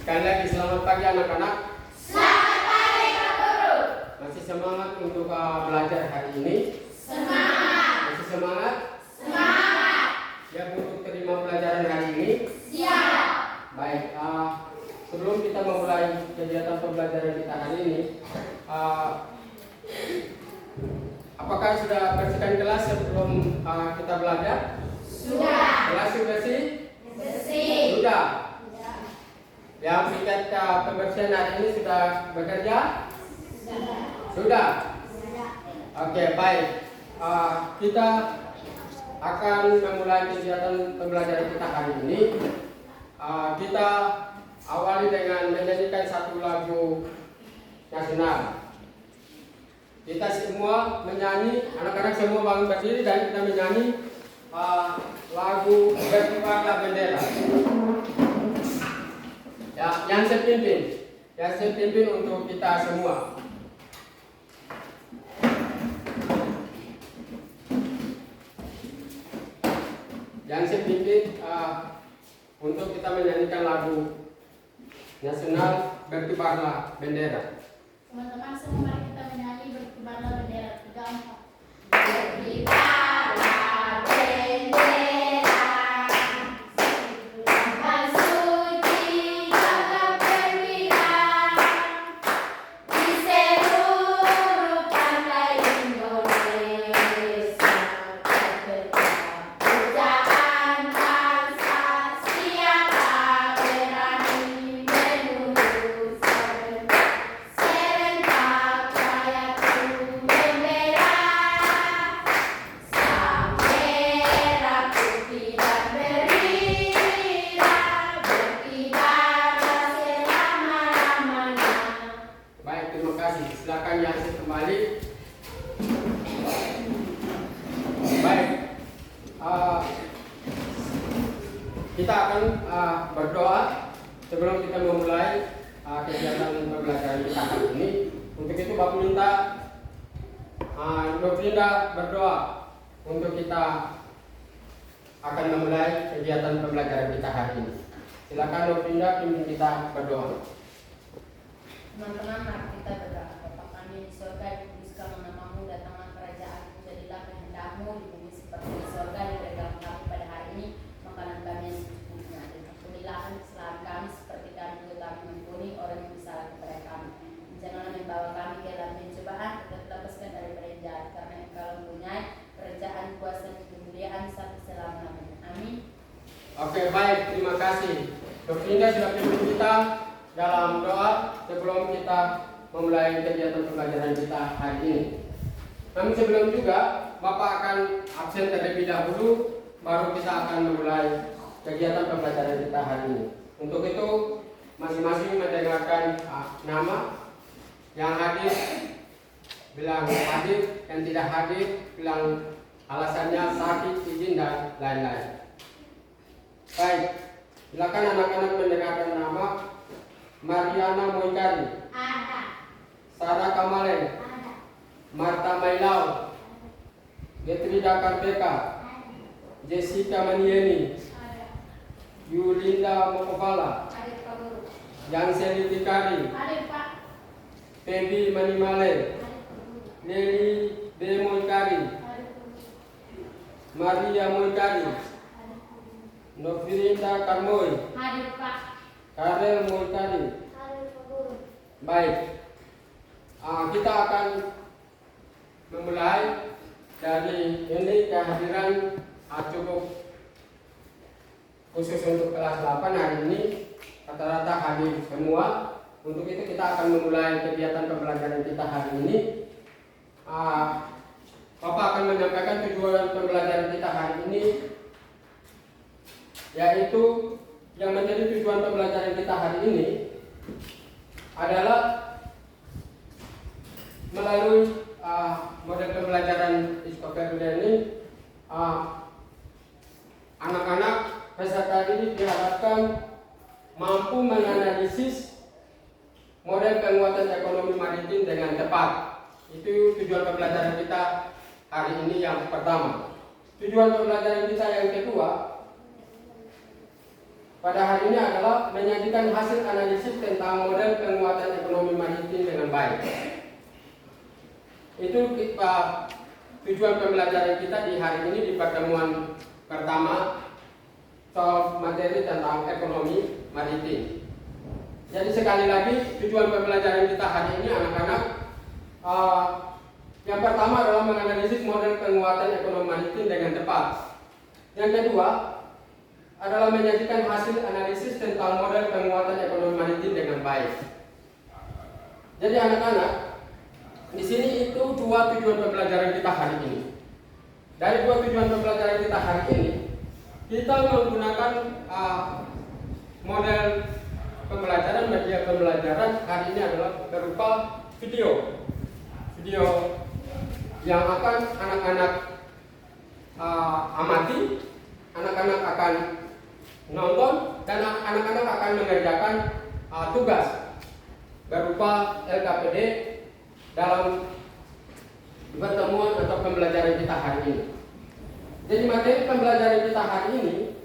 Sekali lagi selamat pagi anak-anak. Selamat pagi Pak Guru. Masih semangat untuk belajar hari ini? Semangat. Masih semangat? Semangat. Siap untuk terima pelajaran hari ini? Siap. Baik, sebelum kita memulai kegiatan pembelajaran kita hari ini, apakah sudah bersihkan kelas sebelum kita belajar? Sudah. Kelas sudah bersih? Bersih. Sudah. Yang piket pembersihan hari ini sudah bekerja? Sudah. Oke, baik. Kita akan memulai kegiatan pembelajaran kita hari ini. Kita awali dengan menyanyikan satu lagu nasional. Kita semua menyanyi, anak-anak semua bangun berdiri dan kita menyanyi lagu Berkibarlah Bendera. Ya, yang saya pimpin untuk kita semua. Yang saya pimpin untuk kita menyanyikan lagu nasional Berkibarlah Bendera. Teman-teman semua mari kita menyanyi Berkibarlah Bendera 3, 4. Berkibarlah bendera. Silakan Yasin kembali. Baik, kita akan berdoa sebelum kita memulai kegiatan pembelajaran kita hari ini. Untuk itu Bapak minta Nofrinda berdoa untuk kita akan memulai kegiatan pembelajaran kita hari ini. Silakan Nofrinda pimpin kita berdoa. Teman-teman mari kita berdoa. Bapa kami di surga, dikuduskanlah namamu, datanglah kerajaanmu, jadilah kehendakmu di bumi seperti di surga. Berikanlah kami pada hari ini makanan kami yang secukupnya, dan ampunilah kesalahan kami seperti kami juga kami mengampuni orang yang bersalah kepada kami. Janganlah membawa kami ke dalam pencobaan, tetapi lepaskan daripada yang jahat, karena Engkau mempunyai kerajaan, kuasa, dan kemuliaan sampai selama-lamanya. Amin. Oke, baik, terima kasih. Nofrinda sudah pimpin kita dalam doa sebelum kita memulai kegiatan pembelajaran kita hari ini. Namun sebelum juga Bapak akan absen terlebih dahulu, baru kita akan memulai kegiatan pembelajaran kita hari ini. Untuk itu masing-masing mendengarkan nama. Yang hadir bilang hadir, yang tidak hadir bilang alasannya sakit, izin dan lain-lain. Baik, silakan anak-anak mendengarkan nama. Mariana Moikari, Ada. Sarah Kamalen, Ada. Marta Mailau, Getrida Karpeka, Jessica Manieni, Ada. Yulinda Mokovala, Ada Pak Guru. Janseli Tikari, Ada Pak. Pebi Manimale, Ada Pak Guru. Leli B. Moikari, Ada Pak Guru. Maria Moikari, Ada Pak Guru. Novirinda Karmoy, Ada Pak. Karel Moikari. Ada Pak Guru. Baik, kita akan memulai dari ini kehadiran cukup khusus untuk kelas 8 hari ini, rata-rata hadir semua. Untuk itu kita akan memulai kegiatan pembelajaran kita hari ini. Bapak akan menyampaikan tujuan pembelajaran kita hari ini, yaitu yang menjadi tujuan pembelajaran kita hari ini adalah melalui model pembelajaran Discovery Learning, anak-anak peserta ini diharapkan mampu menganalisis model penguatan ekonomi maritim dengan tepat. Itu tujuan pembelajaran kita hari ini yang pertama. Tujuan pembelajaran kita yang kedua, pada hari ini adalah menyajikan hasil analisis tentang model penguatan ekonomi maritim dengan baik. Itu tujuan pembelajaran kita di hari ini di pertemuan pertama soal materi tentang ekonomi maritim. Jadi sekali lagi tujuan pembelajaran kita hari ini anak-anak yang pertama adalah menganalisis model penguatan ekonomi maritim dengan tepat. Yang kedua adalah menyajikan hasil analisis tentang model penguatan ekonomi maritim dengan baik. Jadi anak-anak, di sini itu dua tujuan pembelajaran kita hari ini. Dari dua tujuan pembelajaran kita hari ini, kita menggunakan model pembelajaran, media pembelajaran hari ini adalah berupa video yang akan anak-anak amati, anak-anak akan nonton, dan anak-anak akan mengerjakan tugas berupa LKPD dalam pertemuan atau pembelajaran kita hari ini. Jadi materi pembelajaran kita hari ini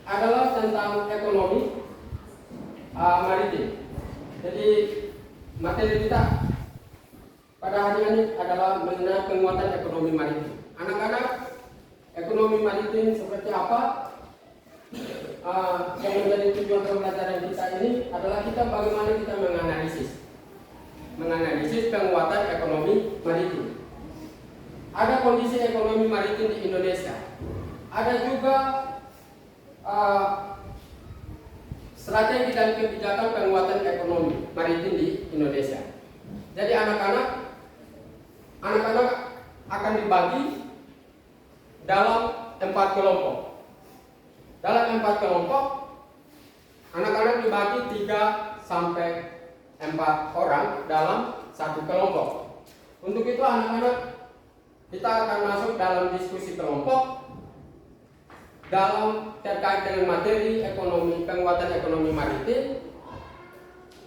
adalah tentang ekonomi maritim. Jadi materi kita pada hari ini adalah mengenai penguatan ekonomi maritim. Anak-anak, ekonomi maritim seperti apa? Yang menjadi tujuan pembelajaran kita ini adalah bagaimana kita menganalisis penguatan ekonomi maritim. Ada kondisi ekonomi maritim di Indonesia. Ada juga strategi dan kebijakan penguatan ekonomi maritim di Indonesia. Jadi anak-anak akan dibagi dalam 4 kelompok. Dalam 4 kelompok, anak-anak dibagi 3 sampai 4 orang dalam satu kelompok. Untuk itu anak-anak, kita akan masuk dalam diskusi kelompok dalam terkait dengan materi ekonomi, penguatan ekonomi maritim,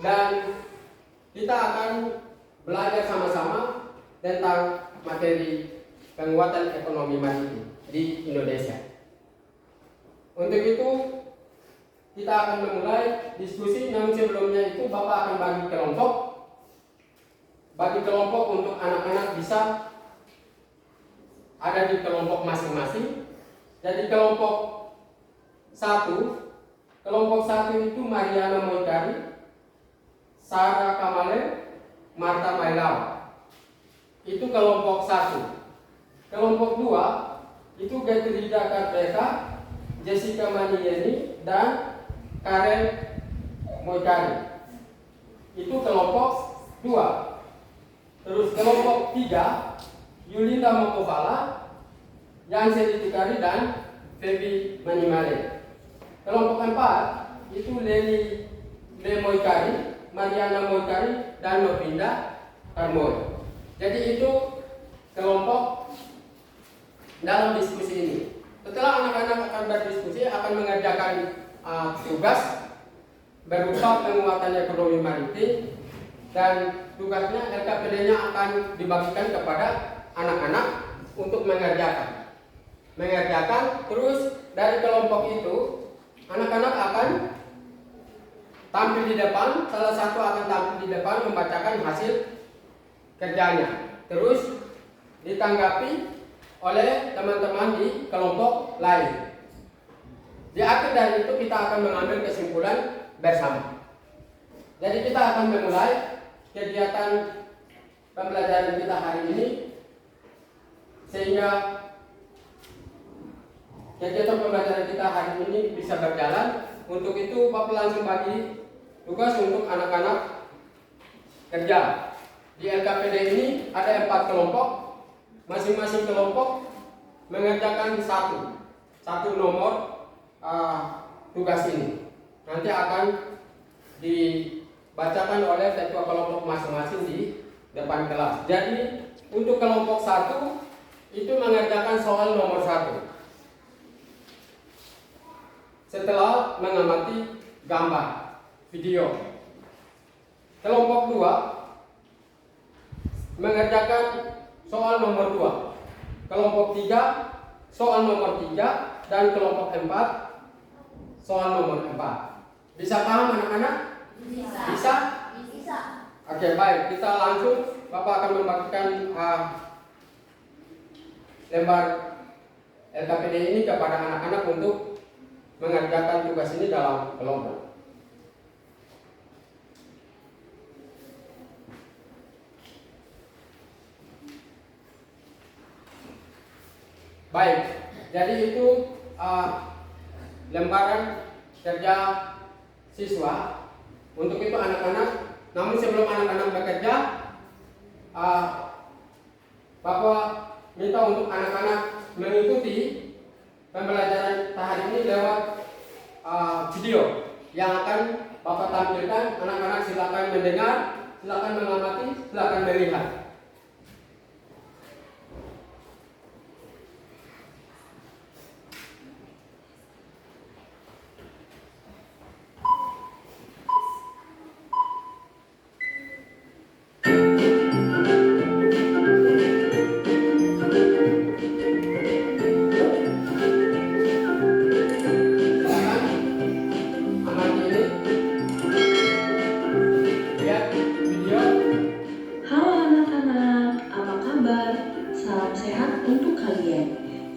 dan kita akan belajar sama-sama tentang materi penguatan ekonomi maritim di Indonesia. Untuk itu kita akan memulai diskusi. Namun sebelumnya itu Bapak akan bagi kelompok untuk anak-anak bisa ada di kelompok masing-masing. Jadi kelompok 1 itu Mariana Moikari, Sarah Kamale, Marta Mailaw. Itu kelompok 1. Kelompok 2 itu Getrida Karbeka, Jessica Manieni, dan Karen Moikari. Itu kelompok 2. Terus kelompok 3 Yulinda Mokovala, Yanseli Tikari, dan Febi Manimale. Kelompok 4 itu Leni Moikari, Mariana Moikari, dan Novinda Karmoy. Jadi itu kelompok dalam diskusi ini. Setelah anak-anak akan berdiskusi, akan mengerjakan tugas berupa penguatan ekonomi maritim, dan tugasnya LKPD-nya akan dibagikan kepada anak-anak untuk mengerjakan. Terus dari kelompok itu anak-anak akan tampil di depan, salah satu akan tampil di depan membacakan hasil kerjanya. Terus ditanggapi oleh teman-teman di kelompok lain. Di akhir dari itu kita akan mengambil kesimpulan bersama. Jadi kita akan memulai kegiatan pembelajaran kita hari ini, sehingga kegiatan pembelajaran kita hari ini bisa berjalan. Untuk itu Bapak langsung bagi tugas untuk anak-anak kerja. Di LKPD ini ada 4 kelompok. Masing-masing kelompok mengerjakan satu nomor tugas ini. Nanti akan dibacakan oleh ketua kelompok masing-masing di depan kelas. Jadi untuk kelompok 1 itu mengerjakan soal nomor 1 setelah mengamati gambar video. Kelompok 2 mengerjakan soal nomor 2. Kelompok 3 soal nomor 3, dan kelompok 4 soal nomor 4. Bisa paham anak-anak? Bisa? Bisa. Oke, baik. Kita langsung, Bapak akan membagikan lembar LKPD ini kepada anak-anak untuk mengerjakan tugas ini dalam kelompok. Baik, jadi itu lembaran kerja siswa. Untuk itu anak-anak, namun sebelum anak-anak bekerja, Bapak minta untuk anak-anak mengikuti pembelajaran hari ini lewat video yang akan Bapak tampilkan. Anak-anak silakan mendengar, silakan mengamati, silakan melihat.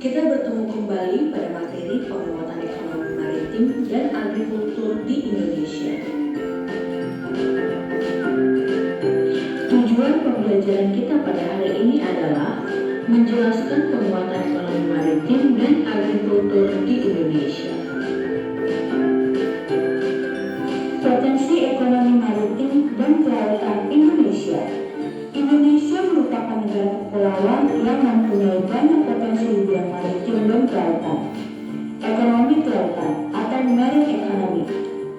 Kita bertemu kembali pada materi penguatan ekonomi maritim dan agrikultur di Indonesia. Tujuan pembelajaran kita pada hari ini adalah menjelaskan penguatan ekonomi maritim dan agrikultur di Indonesia. Potensi ekonomi maritim dan kelautan Indonesia. Indonesia merupakan negara kepulauan yang mempunyai banyak potensi di bidang maritim dan kelautan. Ekonomi kelautan atau marine economy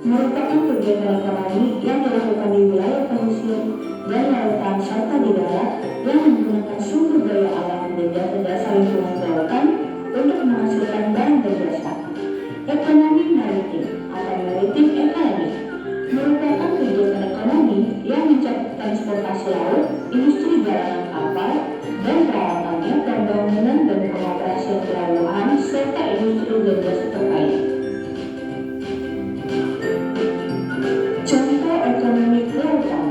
merupakan kegiatan ekonomi yang dilakukan di wilayah pesisir dan lautan serta di darat yang menggunakan sumber daya alam dan jasa-jasa lingkungan kelautan untuk menghasilkan barang dan jasa. Ekonomi maritim atau maritime economy merupakan kegiatan ekonomi yang mencakup transportasi laut, industri garangan kapal, dan perawatannya, pembangunan dan pengoperasian pelabuhan, serta industri dan jasa terkait. Contoh ekonomi kelautan: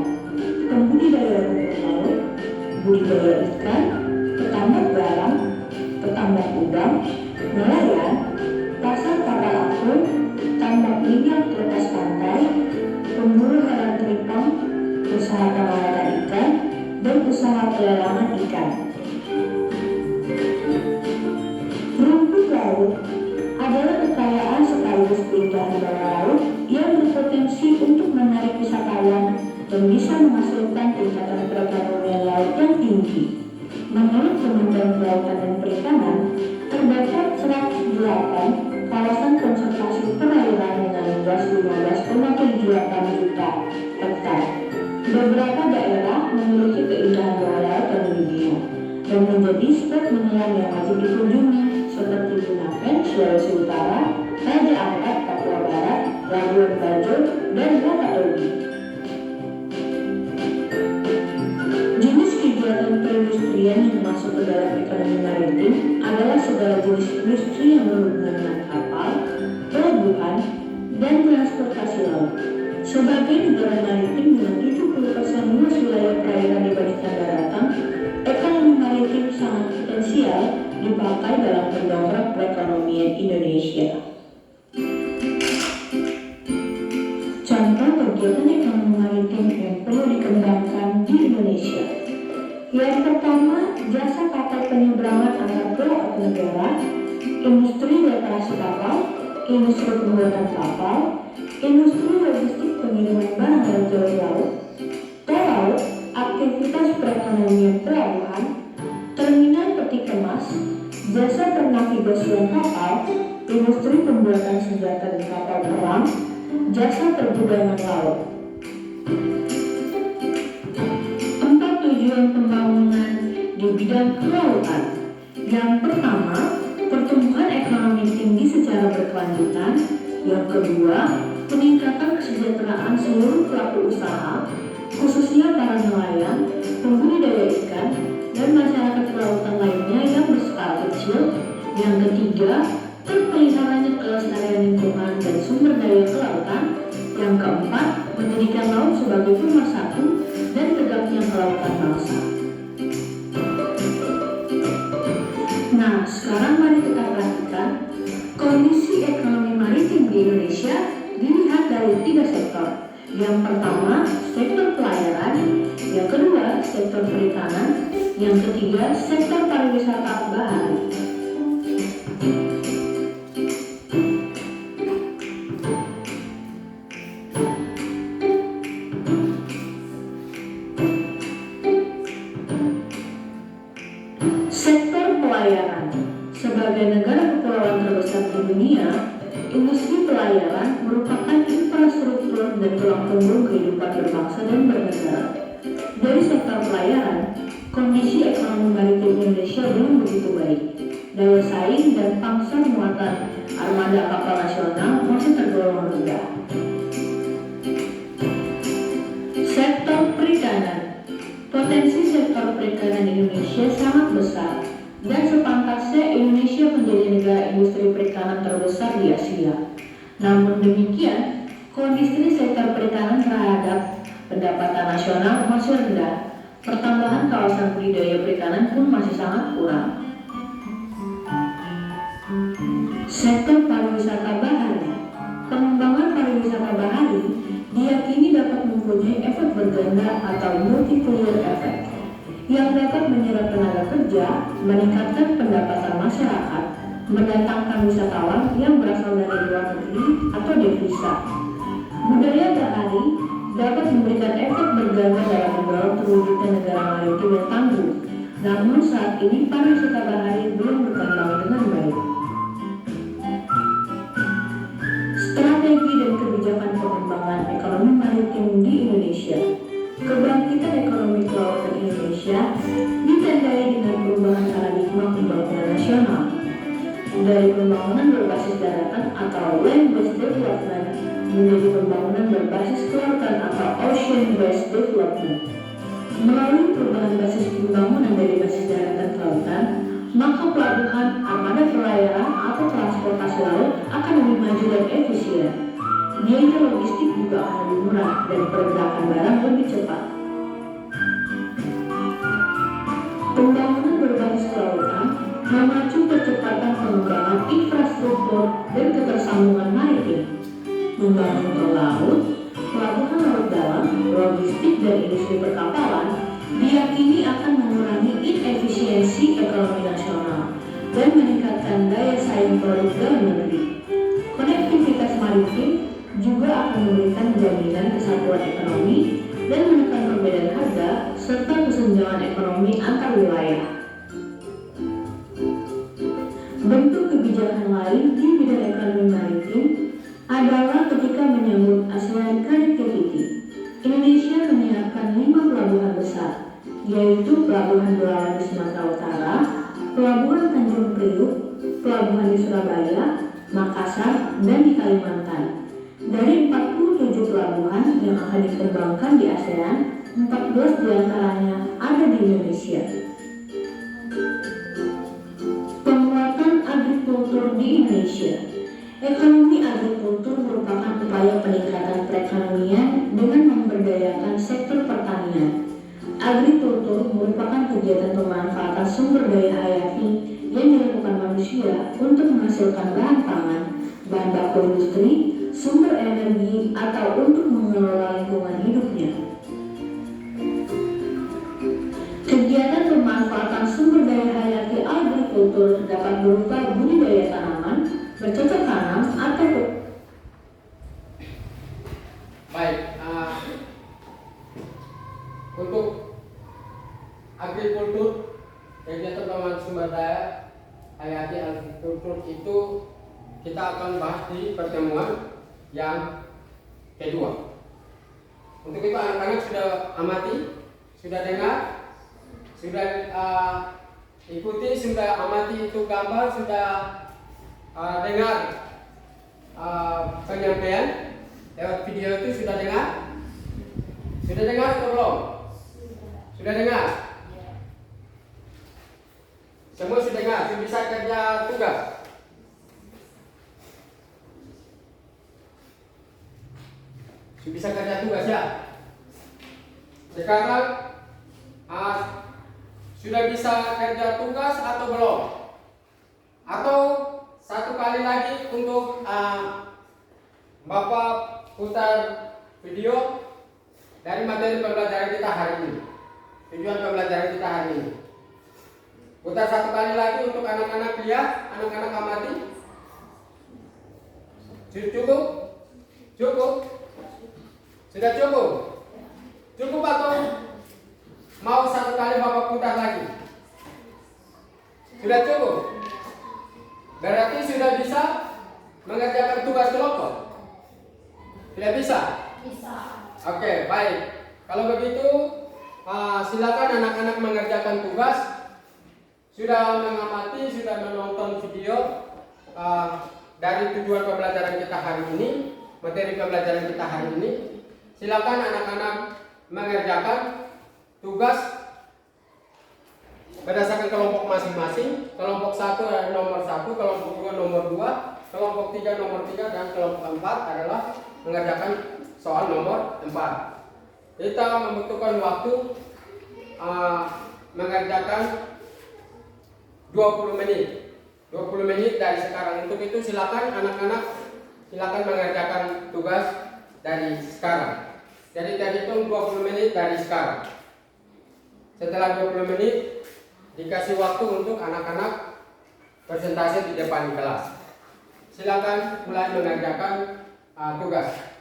pembudidaya rumput laut, budidaya ikan, petambak garam, petambak udang, nelayan, pasar kapal apung, tambak minyak lepas pantai, pemburu hewan teripang, usaha pengolahan ikan, dan usaha pelelangan ikan. Rumput laut adalah kekayaan sekaligus keindahan bawah laut yang berpotensi untuk menarik wisatawan dan bisa menghasilkan tingkatan perekonomian laut yang tinggi. Menurut Kementerian Kelautan dan Perikanan, terdapat 108 kawasan konservasi perairan dengan luas 15,78 juta hektar. Beberapa daerah memiliki keindahan bawah laut yang dunia dan menjadi spot menyelam yang wajib dikunjungi seperti Bunaken, Sulawesi Utara, Raja Ampat, Papua Barat, Labuan Bajo, dan Bakahuni. Jenis kegiatan perindustrian yang masuk ke dalam ekonomi maritim adalah segala jenis industri yang berhubungan dengan kapal, pelabuhan, dan transportasi laut. Sebagai negara maritim dengan 70% luas wilayah perairan dibandingkan daratan, ekonomi maritim sangat potensial dipakai dalam mendongkrak perekonomian Indonesia. Contoh kegiatan ekonomi maritim yang perlu dikembangkan di Indonesia. Yang pertama, jasa kapal penyeberangan antar pulau atau negara, industri reparasi kapal, industri pembuatan kapal, industri logistik pengiriman barang dari jalur laut, tol laut, aktivitas perekonomian pelabuhan, terminal peti kemas, jasa pernavigasian kapal, industri pembuatan senjata dan kapal perang, jasa pergudangan laut. 4 tujuan pembangunan di bidang kelautan. Yang pertama, pertumbuhan ekonomi tinggi secara berkelanjutan. Yang kedua, peningkatan kesejahteraan seluruh pelaku usaha, khususnya para nelayan, pembudidaya ikan, dan masyarakat kelautan lainnya yang berskala kecil. Yang ketiga, terpeliharaannya kelestarian lingkungan dan sumber daya kelautan. Yang keempat, menjadikan laut sebagai pemersatu dan tegaknya kelautan bangsa. Nah, sekarang mari kita perhatikan kondisi ekonomi maritim di Indonesia dilihat dari 3 sektor. Yang pertama, sektor pelayaran, yang kedua, sektor perikanan, yang ketiga, sektor pariwisata bahari. Sektor pelayaran. Sebagai negara kepulauan terbesar di dunia, industri pelayaran merupakan infrastruktur dan tulang punggung kehidupan berbangsa dan bernegara. Dari sektor pelayaran, kondisi ekonomi maritim Indonesia belum begitu baik. Daya saing dan pangsa muatan armada kapal nasional masih tergolong rendah. Sektor perikanan. Potensi sektor perikanan Indonesia sangat besar dan sepantasnya Indonesia menjadi negara industri perikanan terbesar di Asia. Namun demikian, kondisi sektor perikanan terhadap pendapatan nasional masih rendah. Pertambahan kawasan budidaya perikanan pun masih sangat kurang. Sektor pariwisata bahari. Pengembangan pariwisata bahari diyakini dapat mempunyai efek berganda atau multiplier effect yang dapat menyerap tenaga kerja, meningkatkan pendapatan masyarakat, mendatangkan wisatawan yang berasal dari luar negeri atau devisa. Budaya bahari dapat memberikan efek berganda dalam mendorong terwujudnya negara maritim yang tangguh. Namun saat ini pariwisata bahari belum berkembang dengan baik. Strategi dan kebijakan pengembangan ekonomi maritim di Indonesia. Kebangkitan ekonomi kelautan Indonesia ditandai dengan perubahan paradigma pembangunan nasional dari pembangunan berbasis daratan atau land-based development menjadi pembangunan berbasis kelautan atau ocean-based development. Melalui perubahan basis pembangunan dari basis daratan ke lautan, maka pelabuhan, armada pelayaran atau transportasi laut akan lebih maju dan efisien. Biaya logistik juga akan lebih murah dan pergerakan barang lebih cepat. Pembangunan berbasis kelautan memacu percepatan pengembangan infrastruktur dan ketersambungan maritim. Membangun tol laut, pelabuhan laut dalam, logistik dan industri perkapalan diyakini akan mengurangi inefisiensi ekonomi nasional dan meningkatkan daya saing produk dalam negeri. Konektivitas maritim juga akan memberikan jaminan kesatuan ekonomi dan menekan perbedaan harga serta kesenjangan ekonomi antar wilayah. Bentuk kebijakan lain di bidang ekonomi maritim adalah ketika menyambut ASEAN Connectivity. Indonesia menyiapkan 5 pelabuhan besar, yaitu Pelabuhan Belawan di Sumatera Utara, Pelabuhan Tanjung Priuk, Pelabuhan di Surabaya, Makassar, dan di Kalimantan. Dari 47 pelabuhan yang akan dikembangkan di ASEAN, 14 diantaranya ada di Indonesia. Penguatan agrikultur di Indonesia. Ekonomi agrikultur merupakan upaya peningkatan perekonomian dengan memberdayakan sektor pertanian. Agrikultur merupakan kegiatan pemanfaatan sumber daya hayati yang dilakukan manusia untuk menghasilkan bahan pangan, bahan baku industri, sumber energi, atau untuk mengelola lingkungan hidupnya. Kegiatan pemanfaatan sumber daya hayati agrikultur dapat berupa budidaya tanaman, bercocok tanam, atau Baik, untuk agrikultur, kegiatan pengembangan sumber daya hayati agrikultur itu kita akan bahas di pertemuan yang kedua. Untuk itu anak-anak sudah amati, sudah dengar, sudah ikuti, sudah amati itu gambar, sudah dengar penyampaian lewat video itu, sudah dengar? Sudah dengar atau belum? Sudah dengar? Semua sudah dengar, sudah bisa kerja tugas. bisa kerja tugas ya. Sekarang sudah bisa kerja tugas atau belum? Atau satu kali lagi untuk Bapak putar video dari materi pembelajaran kita hari ini. Tujuan pembelajaran kita hari ini. Putar satu kali lagi untuk anak-anak lihat, anak-anak amati. Cukup? Cukup? Sudah cukup? Cukup atau mau satu kali Bapak putar lagi? Sudah cukup? Berarti sudah bisa mengerjakan tugas kelompok? Tidak bisa? Bisa. Oke, baik. Kalau begitu, silakan anak-anak mengerjakan tugas. Sudah mengamati, sudah menonton video dari tujuan pembelajaran kita hari ini, materi pembelajaran kita hari ini. Silakan anak-anak mengerjakan tugas berdasarkan kelompok masing-masing. Kelompok 1 nomor 1, kelompok 2 nomor 2, kelompok 3 nomor 3, dan kelompok 4 adalah mengerjakan soal nomor 4. Kita membutuhkan waktu mengerjakan 20 menit. 20 menit dari sekarang. Untuk itu silakan anak-anak mengerjakan tugas dari sekarang. Jadi terhitung 20 menit dari sekarang. Setelah 20 menit dikasih waktu untuk anak-anak presentasi di depan kelas. Silakan mulai mengerjakan tugas.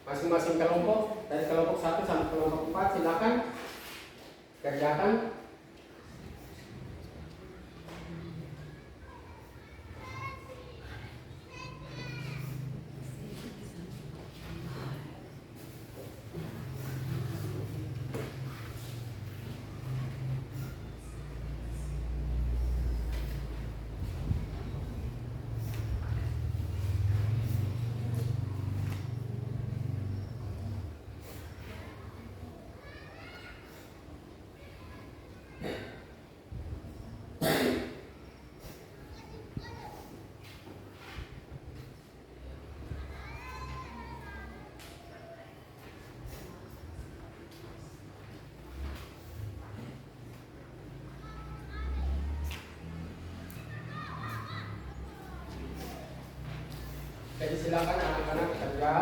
Masing-masing kelompok dari kelompok 1 sampai kelompok 4 silakan kerjakan. Jadi silakan anak-anak kerja.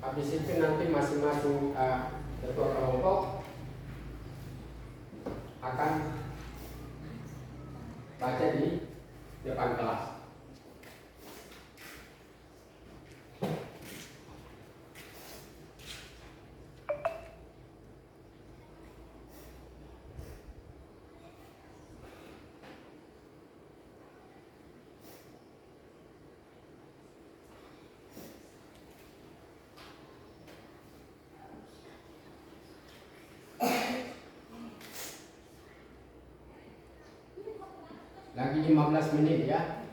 Habis itu nanti masing-masing ketua kelompok akan baca di depan kelas. Lagi 15 menit ya.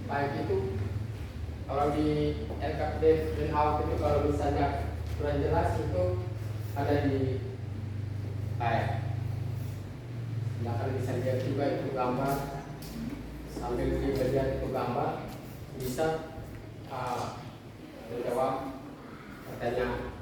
baik itu kalau di LKPD dan out itu kalau misalnya kurang jelas itu ada di silakan bisa lihat juga itu gambar sambil dilihat itu gambar bisa menjawab pertanyaan.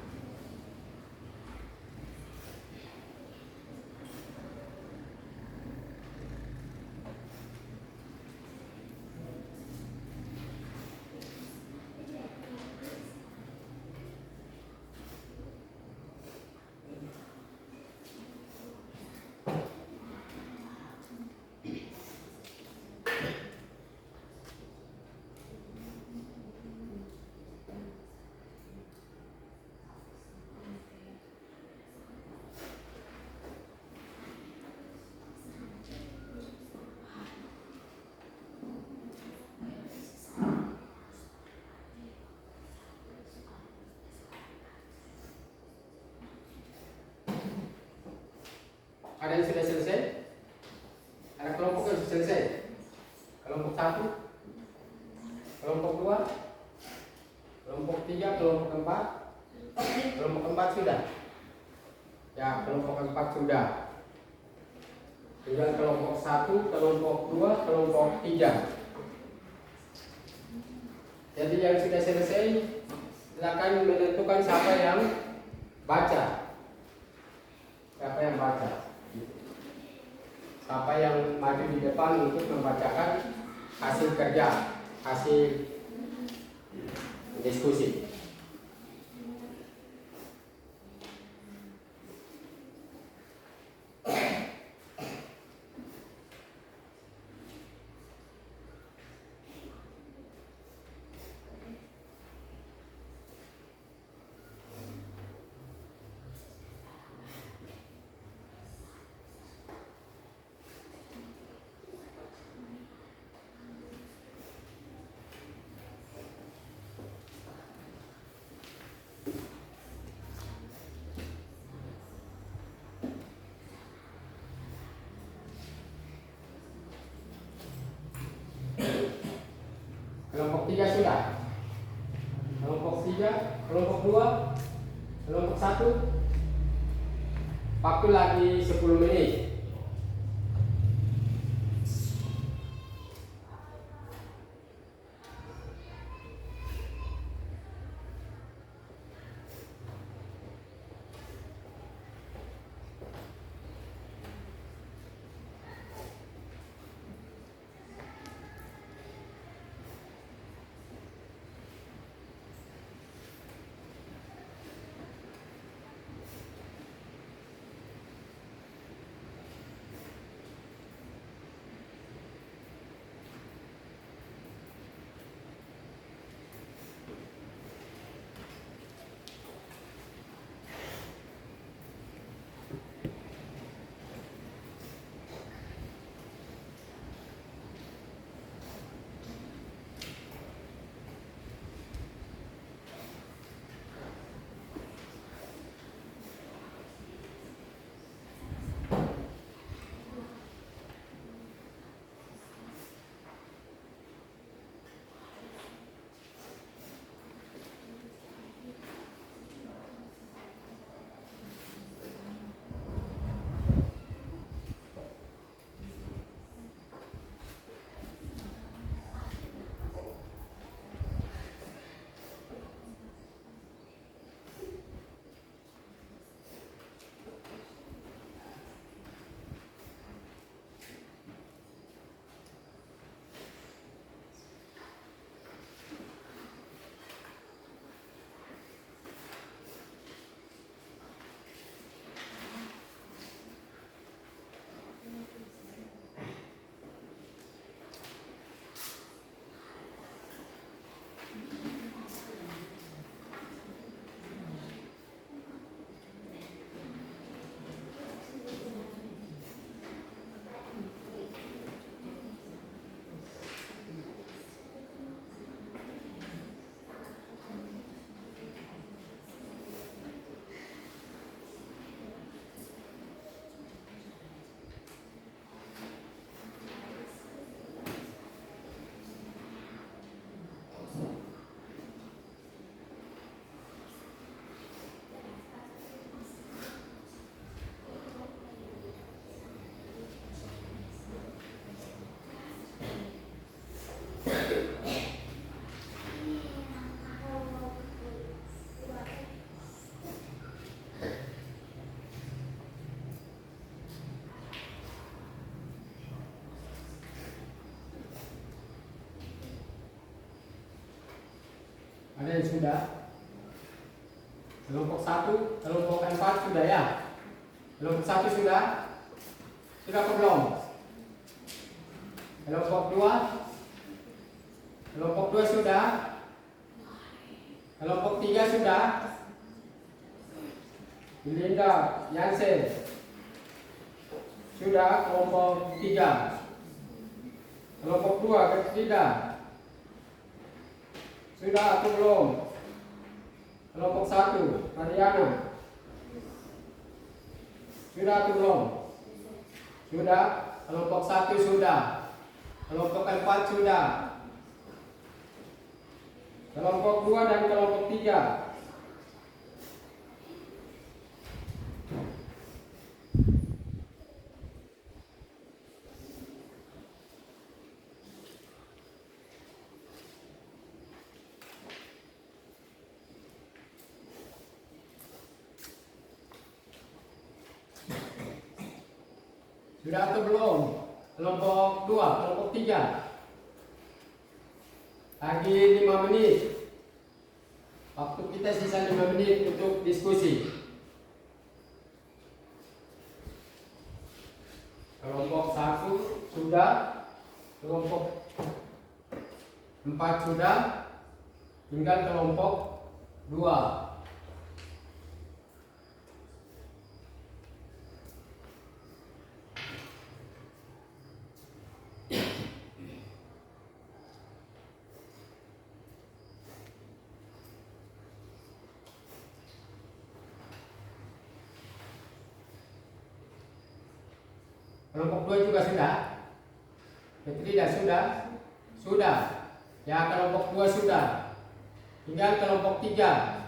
Ada yang sudah selesai? Ada kelompok yang sudah selesai? Kelompok 1, kelompok 2, kelompok 3, kelompok 4. Kelompok 4 sudah? Ya, kelompok 4 sudah. Tinggal kelompok 1, kelompok 2, kelompok 3. Jadi yang sudah selesai silakan menentukan siapa yang baca. Siapa yang baca? Siapa yang maju di depan untuk membacakan hasil kerja, hasil diskusi. Kelompok 3 sudah. Kelompok 3, kelompok 2, kelompok 1. Waktu lagi 10 menit. Ada yang sudah? Kelompok 1, kelompok 4 sudah ya? Kelompok 1 sudah? Sudah atau belum? Kelompok 2? Kelompok 2 sudah? Kelompok 3 sudah? Linda, Yansen sudah. Kelompok 3. Kelompok 2, Gertrida sudah atau belum? Kelompok 1, Mariana sudah atau belum? Sudah. Kelompok 1 sudah. Kelompok 4 sudah. Kelompok 2 dan kelompok 3. Sudah atau belum? Kelompok 2, kelompok 3. Lagi 5 menit. Waktu kita sisa 5 menit untuk diskusi. Kelompok 1 sudah. Kelompok 4 sudah. Tinggal kelompok 2. Kelompok 2 juga sudah. Tidak sudah. Sudah. Ya, kelompok 2 sudah. Tinggal kelompok 3.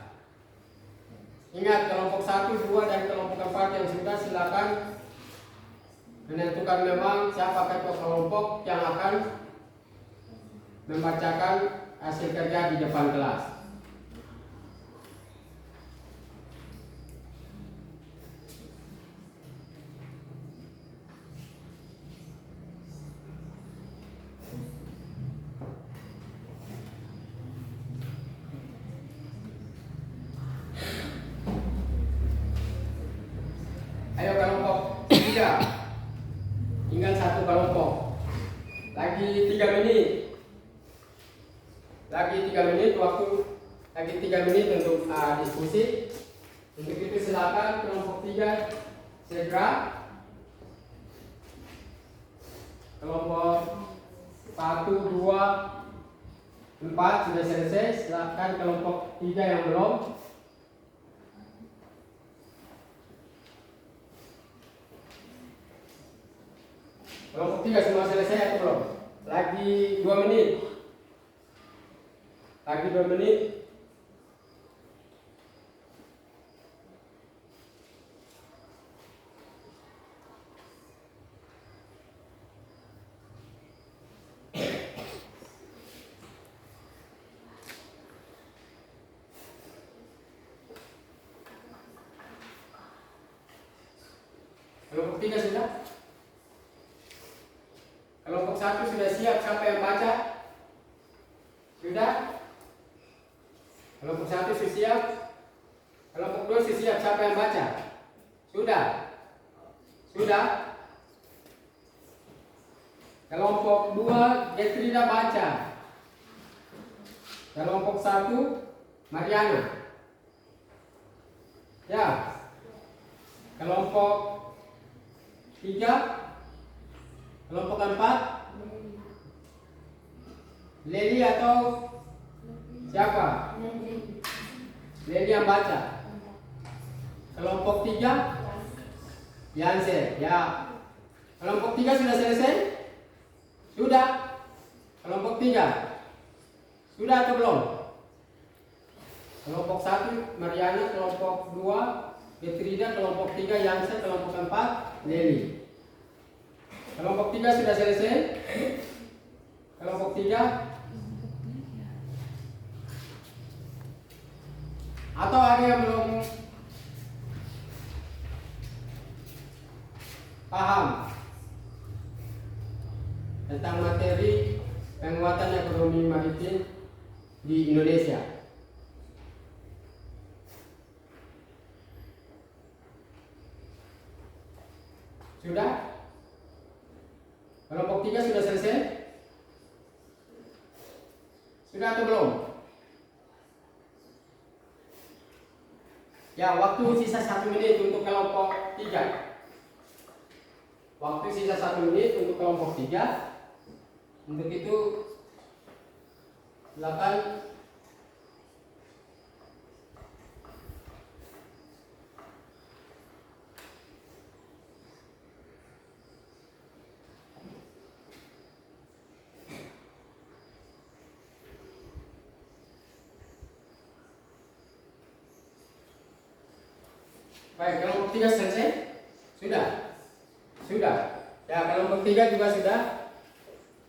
Ingat, kelompok 1, 2 dan kelompok 4 yang sudah, silakan menentukan memang siapa ketua kelompok yang akan membacakan hasil kerja di depan kelas. Ayo kelompok 3. Tinggal 1 kelompok. Lagi 3 menit. Lagi 3 menit waktu. Lagi 3 menit untuk diskusi. Untuk itu silakan kelompok 3 segera. Kelompok 1, 2, 4 sudah selesai. Silakan kelompok 3 yang belum. Kelompok 3 semua selesai atau belum? Lagi 2 menit. Lagi 2 menit. Kelompok 3 sudah? Kelompok 1 sudah siap, siapa yang baca? Sudah? Kelompok 1 sudah siap. Kelompok 2 sudah siap, siapa yang baca? Sudah? Sudah? Kelompok 2 Gertrida baca. Kelompok 1 Mariana. Ya. Kelompok 3, kelompok 4, Leli atau siapa? Leli yang baca. Kelompok 3, Yansen. Ya. Kelompok 3 sudah selesai? Sudah. Kelompok 3 sudah atau belum? Kelompok 1 Mariana, kelompok 2 Gertrida, kelompok 3 Yansen, kelompok 4 Leli. Kelompok 3 sudah selesai? Kelompok 3? Atau ada yang belum paham tentang materi penguatan ekonomi maritim di Indonesia? Sudah? Kelompok 3 sudah selesai? Sudah atau belum? Ya, waktu sisa 1 menit untuk kelompok 3. Waktu sisa 1 menit untuk kelompok 3. Untuk itu silakan. Baik, kelompok 3 selesai? Sudah? Sudah. Ya, kelompok 3 juga sudah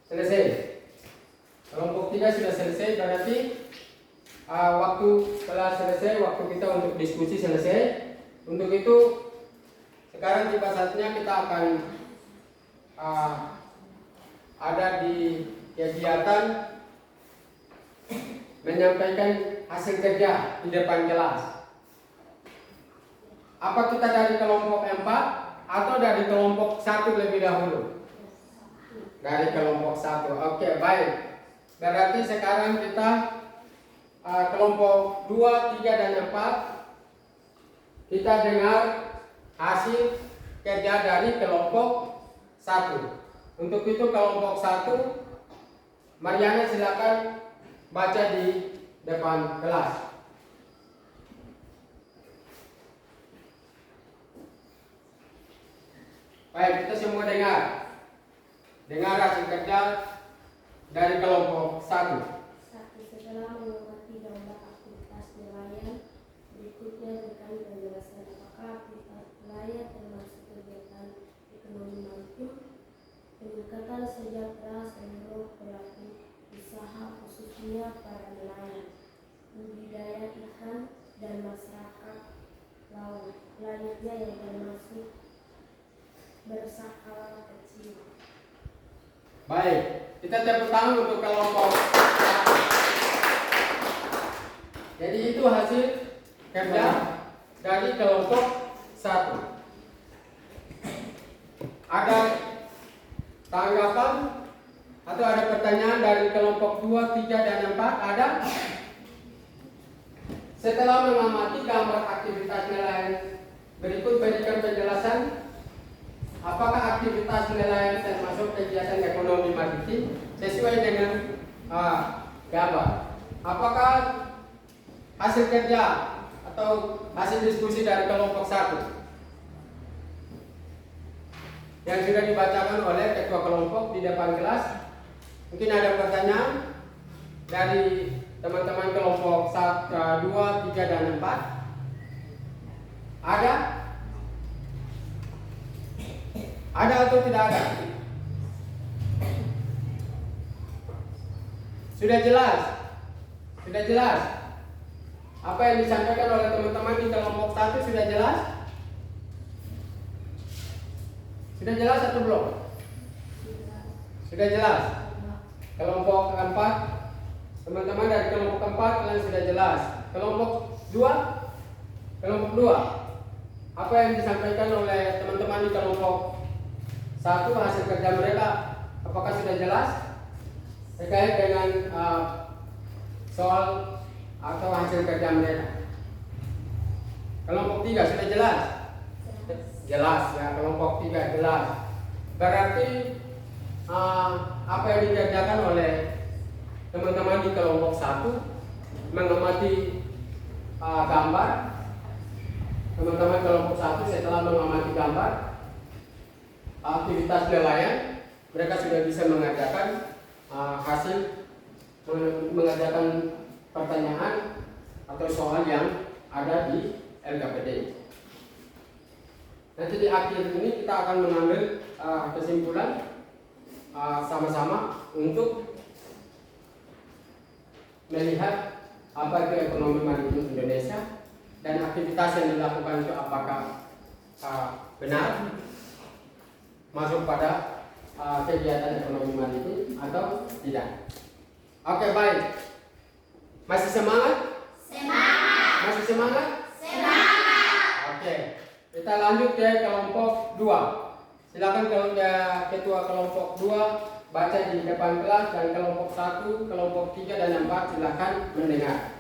selesai. Kelompok 3 sudah selesai, berarti waktu telah selesai, waktu kita untuk diskusi selesai. Untuk itu, sekarang tiba saatnya kita akan ada di kegiatan menyampaikan hasil kerja di depan kelas. Apa kita dari kelompok 4 atau dari kelompok 1 lebih dahulu? Dari kelompok 1. Oke, baik. Berarti sekarang kita kelompok 2, 3, dan 4 kita dengar hasil kerja dari kelompok 1. Untuk itu kelompok 1, Mariana silakan baca di depan kelas. Baik, kita semua dengar hasil kerja dari kelompok 1. Setelah mengamati gambar aktivitas nelayan, berikutnya rekan penjelasan apakah aktivitas nelayan termasuk kegiatan ekonomi maritim, peningkatan sejahtera seluruh pelaku usaha khususnya para nelayan, budidaya ikan dan masyarakat laut lainnya yang termasuk berskala kecil. Baik, kita tepuk tangan untuk kelompok. Jadi itu hasil kerja dari kelompok 1. Ada tanggapan atau ada pertanyaan dari kelompok 2, 3, dan 4? Ada? Setelah mengamati gambar aktivitas nelayan, berikut berikan penjelasan. Apakah aktivitas nelayan termasuk kegiatan ekonomi maritim sesuai dengan gambar? Apakah hasil kerja atau hasil diskusi dari kelompok 1 yang sudah dibacakan oleh ketua kelompok di depan kelas? Mungkin ada pertanyaan dari teman-teman kelompok 1, 2, 3, dan 4? Ada? Ada atau tidak ada? Sudah jelas? Sudah jelas? Apa yang disampaikan oleh teman-teman di kelompok 1 sudah jelas? Sudah jelas atau belum? Sudah jelas? Kelompok 4, teman-teman dari kelompok 4 kalian sudah jelas. Kelompok 2? Kelompok 2, apa yang disampaikan oleh teman-teman di kelompok 1 hasil kerja mereka, apakah sudah jelas terkait dengan soal atau hasil kerja mereka? Kelompok 3 sudah jelas? Jelas ya, kelompok 3 jelas. Berarti apa yang dikerjakan oleh teman-teman di kelompok 1 mengamati gambar. Teman-teman kelompok 1 setelah mengamati gambar aktivitas nelayan, mereka sudah bisa mengerjakan mengerjakan pertanyaan atau soal yang ada di LKPD. Nanti di akhir ini kita akan mengambil kesimpulan sama-sama untuk melihat apa itu ekonomi maritim Indonesia dan aktivitas yang dilakukan itu apakah benar masuk pada kegiatan ekonomi maritim atau tidak. Oke, baik. Masih semangat? Semangat. Masih semangat? Semangat. Oke. Kita lanjut ke kelompok 2. Silakan kalau ketua kelompok 2 baca di depan kelas, dan kelompok 1, kelompok 3 dan 4 silakan mendengar.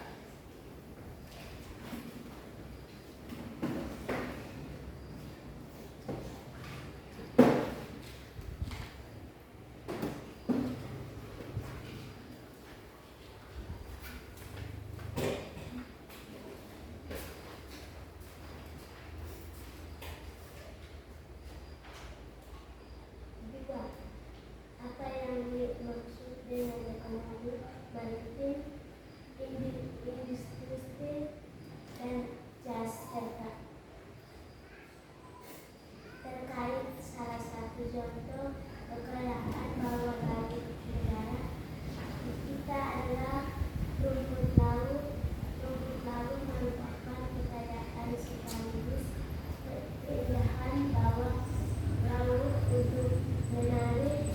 Kedua, apa yang dimaksud dengan ekonomi maritim, industri, dan jasa terkait salah satu contoh kekayaan bawah laut negara kita adalah rumput laut. Rumput laut merupakan kekayaan sekaligus keindahan bawah laut untuk menarik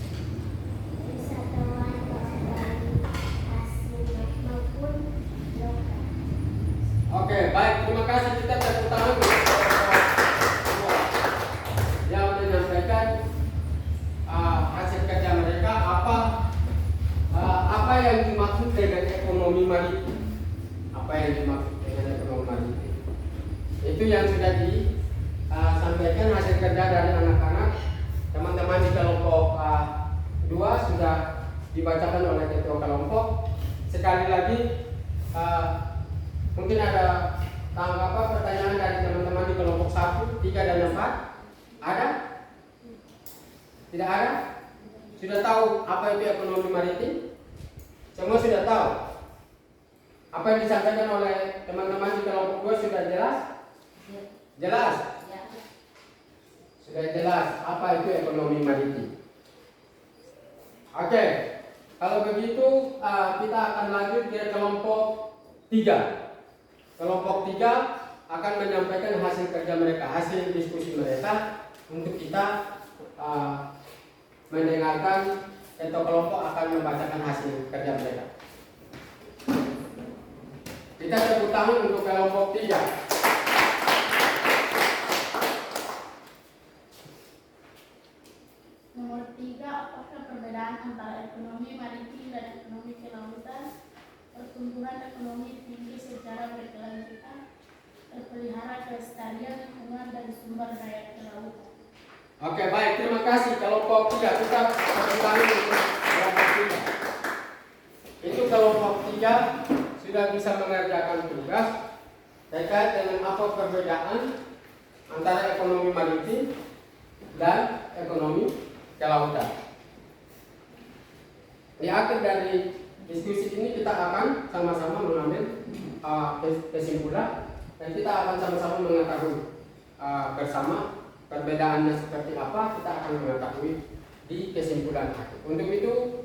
wisatawan baik asing maupun lokal. Oke, baik, terima kasih. Kita tepuk tangan untuk yang menyampaikan hasil kerja mereka. Apa yang dimaksud dengan ekonomi maritim? Apa yang dimaksud dengan ekonomi maritim? Itu yang sudah disampaikan hasil kerja dari anak-anak. Teman-teman di kelompok 2 sudah dibacakan oleh ketua kelompok. Sekali lagi, mungkin ada tanggapan pertanyaan dari teman-teman di kelompok 1, 3 dan 4? Ada? Tidak ada? Sudah tahu apa itu ekonomi maritim? Semua sudah tahu? Apa yang disampaikan oleh teman-teman di kelompok 2 sudah jelas? Jelas? Ya. Sudah jelas apa itu ekonomi maritim. Oke, kalau begitu kita akan lanjut ke kelompok 3. Kelompok 3 akan menyampaikan hasil kerja mereka, hasil diskusi mereka, untuk kita mendengarkan. Ketua kelompok akan membacakan hasil kerja mereka. Kita tepuk tangan untuk kelompok 3. Nomor 3, apakah perbedaan antara ekonomi maritim dan ekonomi kelautan? Pertumbuhan ekonomi tinggi secara berkelanjutan, terpelihara kelestarian lingkungan dan sumber daya kelautan. Oke, baik, terima kasih. Kelompok 3, kita tepuk tangan untuk kelompok 3. Itu kelompok 3 sudah bisa mengerjakan tugas terkait dengan apa perbedaan antara ekonomi maritim dan ekonomi kelautan. Di akhir dari diskusi ini kita akan sama-sama mengambil kesimpulan, dan kita akan sama-sama mengetahui bersama perbedaannya seperti apa. Kita akan mengetahui di kesimpulan akhir. Untuk itu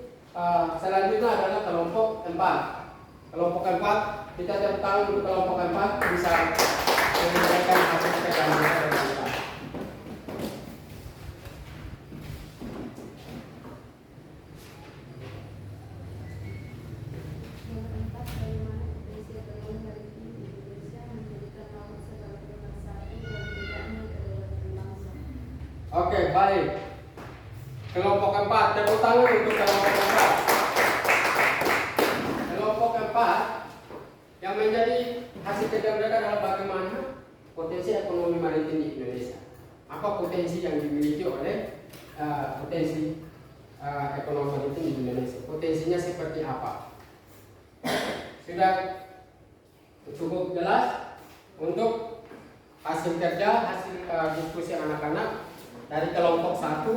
selanjutnya adalah kelompok 4. Kelompok 4, kita tepuk tangan untuk kelompok 4 bisa menyampaikan hasil kerja mereka. Oke, baik. Kelompok 4, tepuk tangan untuk kelompok 4. Kelompok 4 yang menjadi hasil kerja mereka adalah bagaimana potensi ekonomi maritim di Indonesia. Apa potensi yang dimiliki oleh potensi ekonomi maritim di Indonesia? Potensinya seperti apa? Sudah cukup jelas untuk hasil kerja, hasil diskusi anak-anak dari kelompok 1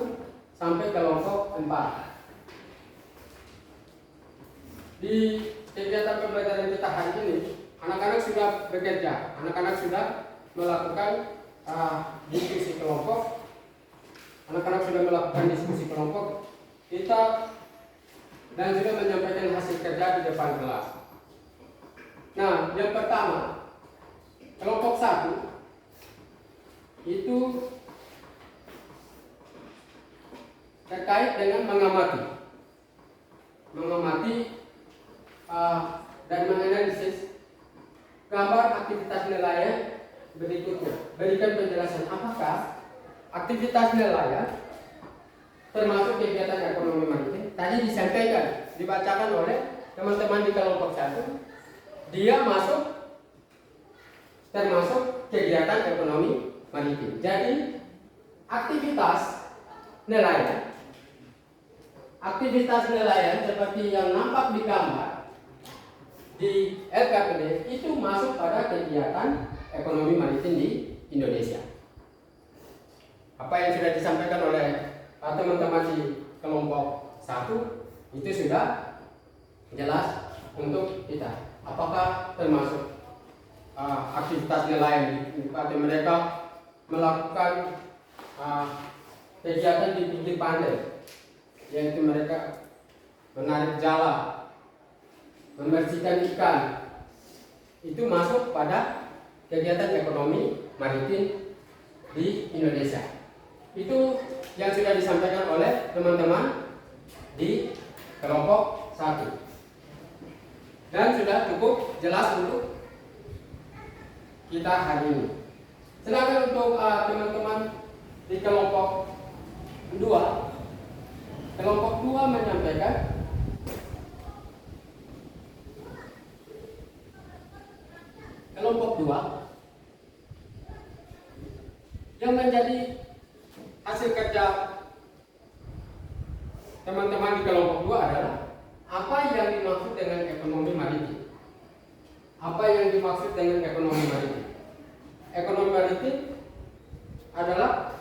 sampai kelompok 4. Di kegiatan pembelajaran kita hari ini, anak-anak sudah bekerja, anak-anak sudah melakukan diskusi kelompok, anak-anak sudah melakukan diskusi kelompok kita, dan sudah menyampaikan hasil kerja di depan kelas. Nah, yang pertama, kelompok 1 itu terkait dengan mengamati dan menganalisis gambar aktivitas nelayan berikutnya. Berikan penjelasan apakah aktivitas nelayan termasuk kegiatan ekonomi maritim, tadi disampaikan, dibacakan oleh teman-teman di kelompok 1, dia termasuk kegiatan ekonomi maritim. Jadi aktivitas nelayan seperti yang nampak di gambar di LKPD itu masuk pada kegiatan ekonomi maritim di Indonesia. Apa yang sudah disampaikan oleh teman-teman di kelompok 1 itu sudah jelas untuk kita. Apakah termasuk aktivitas nelayan atau mereka melakukan kegiatan di pinggir pantai, yaitu mereka menarik jala, membersihkan ikan, itu masuk pada kegiatan ekonomi maritim di Indonesia. Itu yang sudah disampaikan oleh teman-teman di kelompok 1 dan sudah cukup jelas untuk kita hari ini. Sedangkan untuk teman-teman di kelompok 2 menyampaikan kelompok 2 yang menjadi hasil kerja teman-teman di kelompok 2 adalah apa yang dimaksud dengan ekonomi maritim. Apa yang dimaksud dengan ekonomi maritim? Ekonomi maritim adalah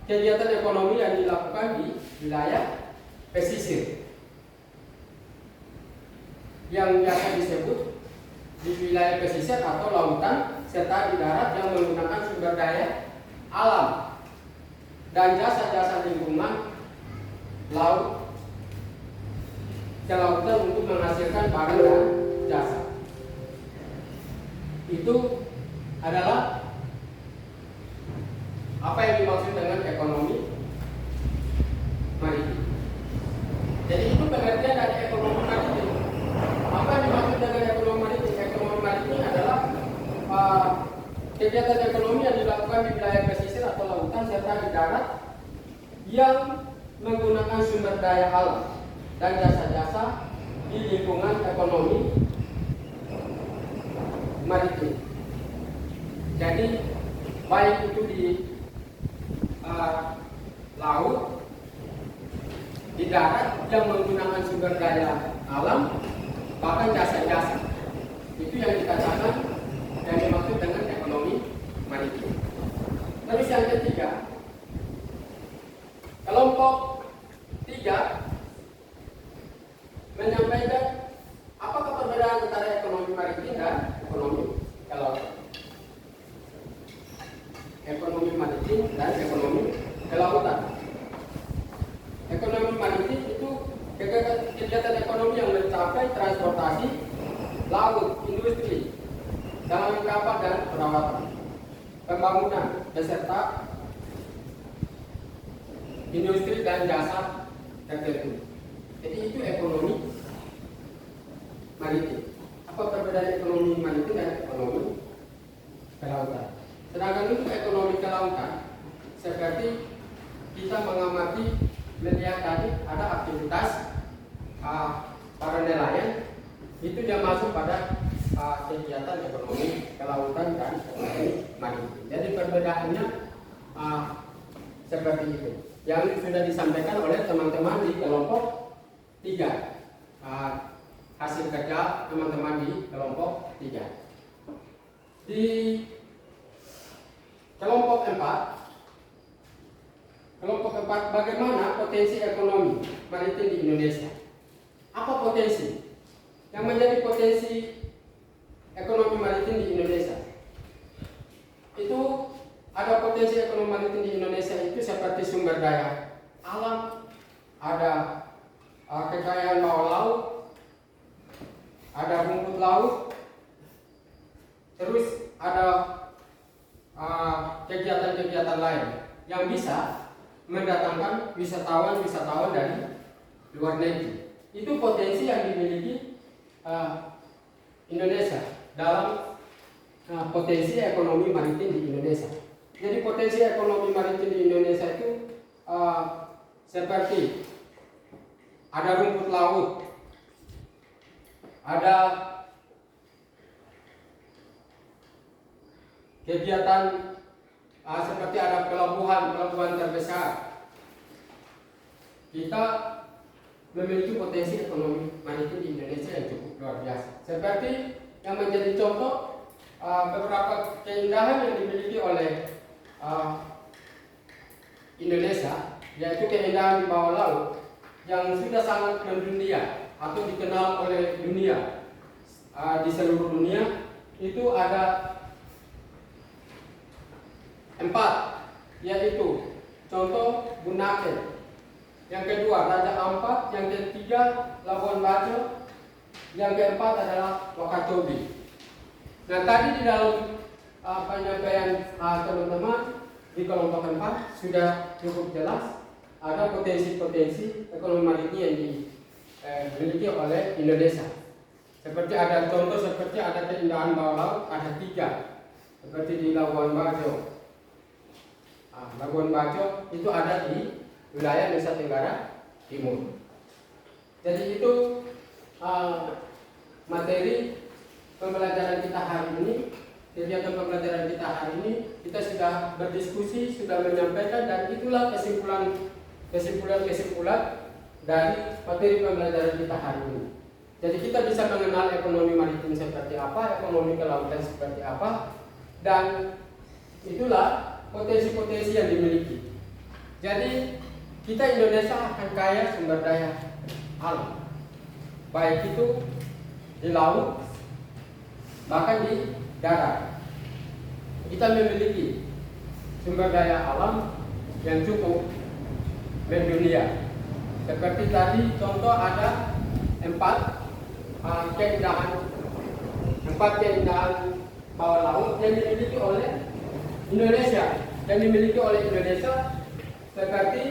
kegiatan ekonomi yang dilakukan di wilayah pesisir yang biasa disebut di wilayah pesisir atau lautan, serta di darat yang menggunakan sumber daya alam dan jasa-jasa lingkungan laut kelautan untuk menghasilkan barang dan jasa. Itu adalah apa yang dimaksud dengan ekonomi maritim. Jadi itu pengertian dari ekonomi maritim. Apa yang dimaksud dengan ekonomi maritim? Ekonomi maritim adalah kegiatan ekonomi yang dilakukan di wilayah pesisir atau lautan serta di darat yang menggunakan sumber daya alam dan jasa-jasa di lingkungan ekonomi maritim. Jadi baik itu di laut, di darat yang menggunakan sumber daya alam, bahkan jasa-jasa. Itu yang dikatakan yang dimaksud dengan ekonomi maritim. Terus yang ketiga, kelompok 3 menyampaikan apakah perbedaan antara ekonomi maritim dan ekonomi kelautan. Ekonomi maritim dan ekonomi kelautan. Ekonomi maritim itu kegiatan ekonomi yang mencapai transportasi, laut, industri, dalam kapal dan perawatan, pembangunan, beserta industri dan jasa tertentu. Jadi itu ekonomi maritim. Apa perbedaan ekonomi maritim dan ekonomi kelautan? Sedangkan untuk ekonomi kelautan, seperti kita mengamati, melihat tadi ada aktivitas para nelayan, itu dia masuk pada kegiatan ekonomi kelautan dan ekonomi maritim. Jadi perbedaannya seperti itu yang sudah disampaikan oleh teman-teman di kelompok 3, hasil kerja teman-teman di kelompok 3. Di kelompok 4, bagaimana potensi ekonomi maritim di Indonesia? Apa potensi? Yang menjadi potensi ekonomi maritim di Indonesia? Itu ada potensi ekonomi maritim di Indonesia itu seperti sumber daya alam, ada kekayaan bawah laut, ada rumput laut, terus ada kegiatan-kegiatan lain yang bisa mendatangkan wisatawan dari luar negeri. Itu potensi yang dimiliki Indonesia dalam potensi ekonomi maritim di Indonesia. Jadi potensi ekonomi maritim di Indonesia itu seperti ada rumput laut, ada kegiatan seperti ada pelabuhan terbesar. Kita memiliki potensi ekonomi maritim di Indonesia yang cukup luar biasa. Seperti yang menjadi contoh beberapa keindahan yang dimiliki oleh Indonesia, yaitu keindahan di bawah laut yang sudah sangat mendunia atau dikenal oleh dunia di seluruh dunia. Itu ada 4, yaitu contoh Bunaken, yang kedua Raja Ampat, yang ketiga Labuan Bajo, yang keempat adalah Wakatobi. Nah, tadi di dalam penyampaian teman-teman di kelompok 4 sudah cukup jelas ada potensi-potensi ekonomi maritim yang dimiliki oleh Indonesia. Seperti ada contoh seperti ada keindahan bawah laut, ada 3, seperti di Labuan Bajo. Labuan Bajo itu ada di wilayah Nusa Tenggara Timur. Jadi itu materi pembelajaran kita hari ini. Kegiatan pembelajaran kita hari ini kita sudah berdiskusi, sudah menyampaikan, dan itulah kesimpulan dari materi pembelajaran kita hari ini. Jadi kita bisa mengenal ekonomi maritim seperti apa, ekonomi kelautan seperti apa, dan itulah potensi-potensi yang dimiliki. Jadi kita Indonesia akan kaya sumber daya alam, baik itu di laut, bahkan di darat. Kita memiliki sumber daya alam yang cukup mendunia. Seperti tadi contoh ada 4 keindahan bawah laut yang dimiliki oleh Indonesia. Seperti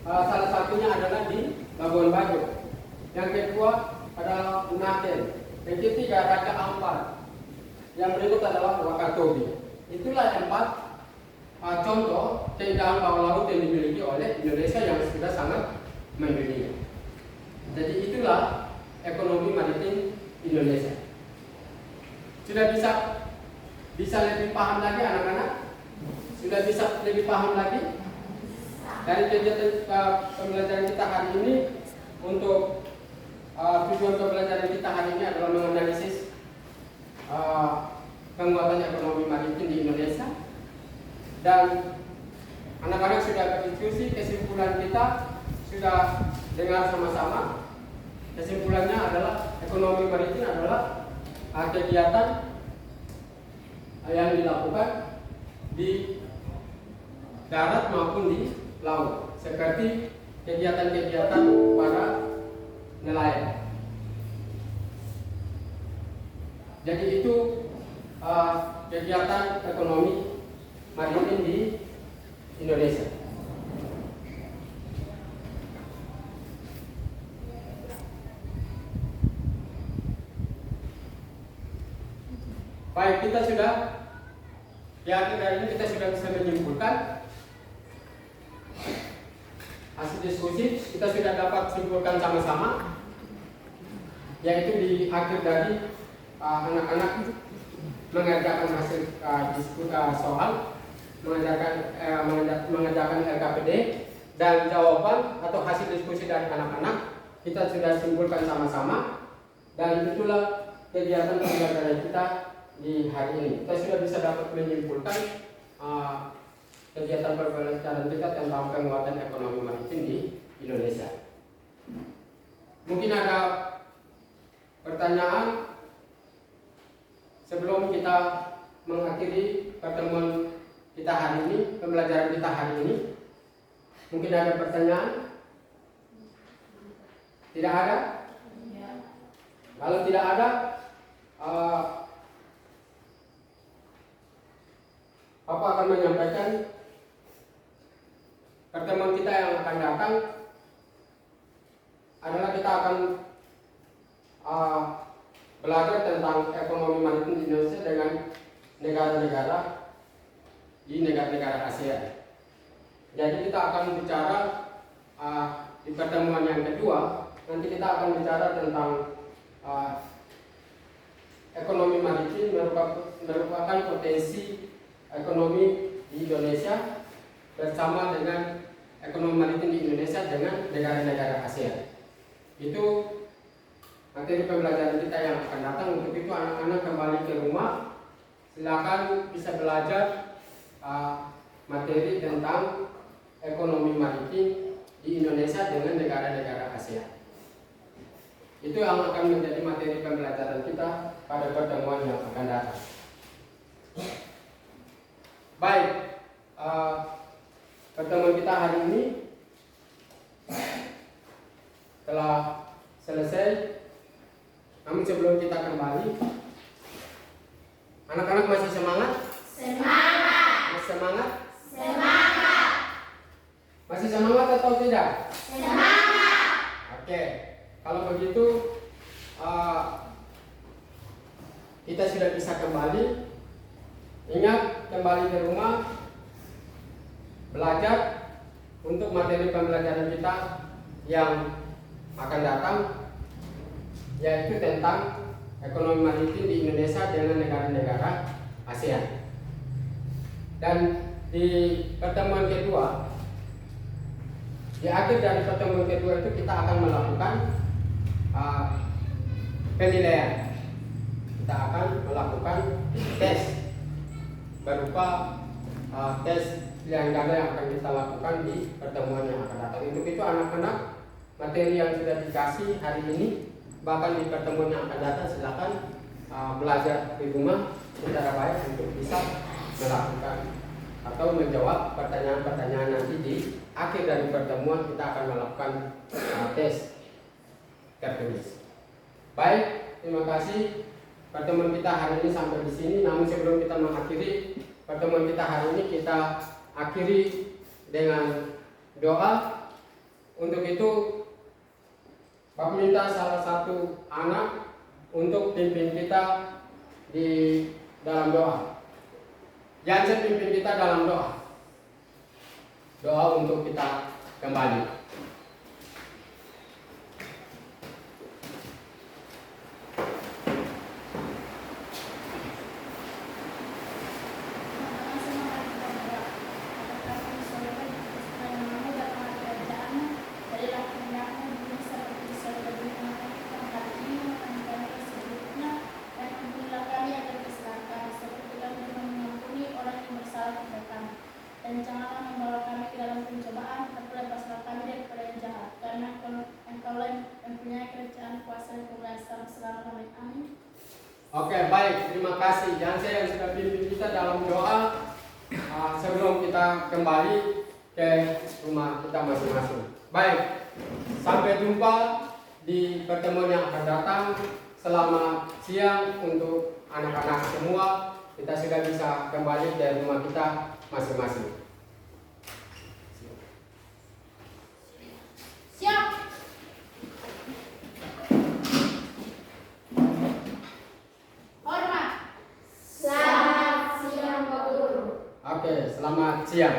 salah satunya adalah di Labuan Bajo. Yang kedua adalah Bunaken. Yang ketiga Raja Ampat. Yang berikut adalah Wakatobi. Itulah 4 contoh keindahan bawah laut yang dimiliki oleh Indonesia yang sudah sangat mendunia. Jadi itulah ekonomi maritim Indonesia. Sudah bisa lebih paham lagi anak-anak? Sudah bisa lebih paham lagi? Dari kegiatan pembelajaran kita hari ini, untuk tujuan pembelajaran kita hari ini adalah menganalisis penguatan ekonomi maritim di Indonesia, dan anak-anak sudah berdiskusi. Kesimpulan kita sudah dengar sama-sama. Kesimpulannya adalah ekonomi maritim adalah kegiatan yang dilakukan di darat maupun di laut, seperti kegiatan-kegiatan para nelayan. Jadi itu kegiatan ekonomi maritim di Indonesia. Baik, kita sudah di akhir dari ini kita sudah bisa menyimpulkan hasil diskusi. Kita sudah dapat simpulkan sama-sama, yaitu di akhir dari anak-anak mengerjakan hasil soal, mengerjakan LKPD, dan jawaban atau hasil diskusi dari anak-anak kita sudah simpulkan sama-sama, dan itulah kegiatan pembelajaran kita di hari ini. Kita sudah bisa dapat menyimpulkan kegiatan pembelajaran kita tentang penguatan ekonomi maritim di Indonesia. Mungkin ada pertanyaan sebelum kita mengakhiri pertemuan kita hari ini, pembelajaran kita hari ini. Mungkin ada pertanyaan? Tidak ada? Kalau tidak ada, Bapak akan menyampaikan pertemuan kita yang akan datang adalah kita akan belajar tentang ekonomi maritim di Indonesia dengan negara-negara di negara-negara ASEAN. Jadi kita akan bicara di pertemuan yang kedua, nanti kita akan bicara tentang ekonomi maritim merupakan potensi ekonomi di Indonesia bersama dengan ekonomi maritim di Indonesia dengan negara-negara ASEAN. Itu materi pembelajaran kita yang akan datang. Untuk itu anak-anak kembali ke rumah, silakan bisa belajar materi tentang ekonomi maritim di Indonesia dengan negara-negara ASEAN. Itu yang akan menjadi materi pembelajaran kita pada pertemuan yang akan datang. Baik, pertemuan kita hari ini telah selesai. Namun sebelum kita kembali, anak-anak masih semangat? Semangat. Masih semangat? Semangat. Masih semangat atau tidak? Semangat. Oke, kalau begitu kita sudah bisa kembali. Ingat, kembali ke rumah, belajar untuk materi pembelajaran kita yang akan datang, yaitu tentang ekonomi maritim di Indonesia dengan negara-negara ASEAN. Dan di pertemuan kedua, di akhir dari pertemuan kedua itu kita akan melakukan penilaian. Kita akan melakukan tes berupa tes pilihan ganda yang akan kita lakukan di pertemuan yang akan datang. Untuk itu anak-anak, materi yang sudah dikasih hari ini, bahkan di pertemuan yang akan datang, silakan belajar di rumah secara baik untuk bisa melakukan atau menjawab pertanyaan-pertanyaan nanti di akhir dari pertemuan. Kita akan melakukan tes tertulis. Baik, terima kasih. Pertemuan kita hari ini sampai di sini. Namun sebelum kita mengakhiri pertemuan kita hari ini, kita akhiri dengan doa. Untuk itu, Bapak minta salah satu anak untuk pimpin kita di dalam doa. Jangan pimpin kita dalam doa. Doa untuk kita kembali. Dan janganlah membawa kami ke dalam pencobaan, tapi lepaslah kami daripada yang jahat. Karena Engkaulah yang mempunyai kerajaan, kuasa, dan kemuliaan selama-lamanya. Amin. Oke, baik, terima kasih. Dan saya yang sudah pimpin kita dalam doa sebelum kita kembali ke rumah kita masing-masing. Baik, sampai jumpa di pertemuan yang akan datang. Selamat siang untuk anak-anak semua. Kita sudah bisa kembali ke rumah kita masing-masing. Siap. Hormat. Selamat siang, Pak Guru. Oke, selamat siang.